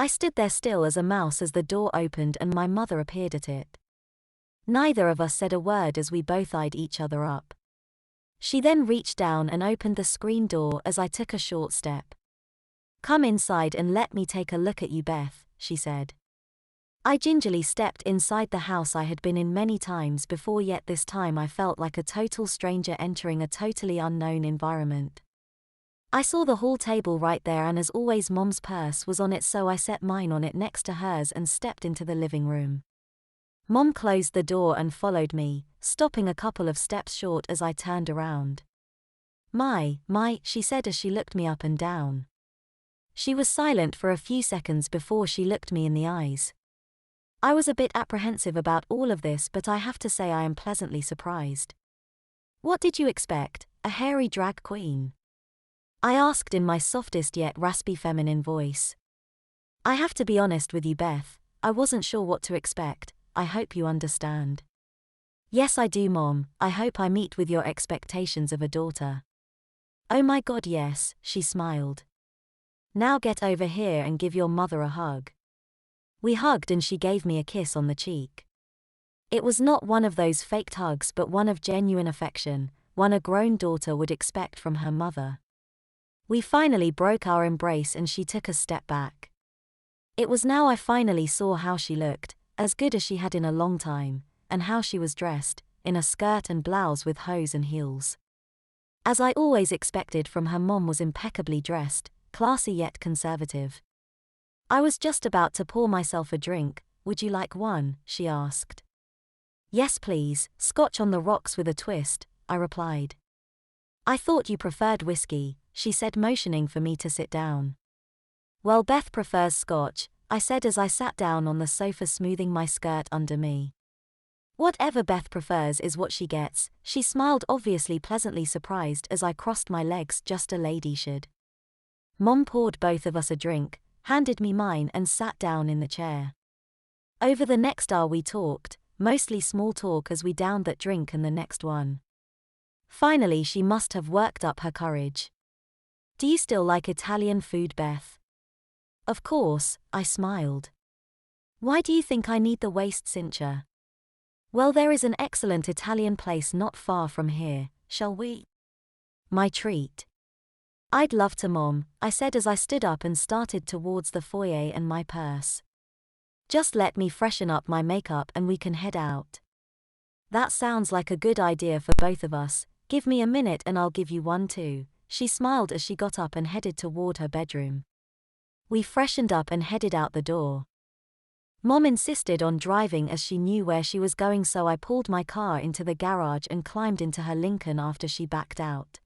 I stood there still as a mouse as the door opened and my mother appeared at it. Neither of us said a word as we both eyed each other up. She then reached down and opened the screen door as I took a short step. "Come inside and let me take a look at you, Beth," she said. I gingerly stepped inside the house I had been in many times before, yet this time I felt like a total stranger entering a totally unknown environment. I saw the hall table right there, and as always Mom's purse was on it, so I set mine on it next to hers and stepped into the living room. Mom closed the door and followed me, stopping a couple of steps short as I turned around. My, she said as she looked me up and down. She was silent for a few seconds before she looked me in the eyes. I was a bit apprehensive about all of this, but I have to say I am pleasantly surprised. "What did you expect, a hairy drag queen?" I asked in my softest yet raspy feminine voice. "I have to be honest with you, Beth, I wasn't sure what to expect. I hope you understand." "Yes, I do, Mom. I hope I meet with your expectations of a daughter." "Oh my God, yes," she smiled. "Now get over here and give your mother a hug." We hugged and she gave me a kiss on the cheek. It was not one of those faked hugs, but one of genuine affection, one a grown daughter would expect from her mother. We finally broke our embrace and she took a step back. It was now I finally saw how she looked, as good as she had in a long time, and how she was dressed, in a skirt and blouse with hose and heels. As I always expected from her, mom was impeccably dressed, classy yet conservative. I was just about to pour myself a drink. "Would you like one?" she asked. "Yes please, scotch on the rocks with a twist," I replied. "I thought you preferred whiskey," she said, motioning for me to sit down. "Well, Beth prefers scotch," I said as I sat down on the sofa, smoothing my skirt under me. "Whatever Beth prefers is what she gets," she smiled, obviously pleasantly surprised as I crossed my legs just a lady should. Mom poured both of us a drink, handed me mine and sat down in the chair. Over the next hour we talked, mostly small talk as we downed that drink and the next one. Finally she must have worked up her courage. "Do you still like Italian food, Beth?" "Of course," I smiled. "Why do you think I need the waist cincher?" "Well, there is an excellent Italian place not far from here. Shall we?" My treat. "I'd love to, Mom," I said as I stood up and started towards the foyer and my purse. "Just let me freshen up my makeup and we can head out." "That sounds like a good idea for both of us. Give me a minute and I'll give you one too," she smiled as she got up and headed toward her bedroom. We freshened up and headed out the door. Mom insisted on driving as she knew where she was going, so I pulled my car into the garage and climbed into her Lincoln after she backed out.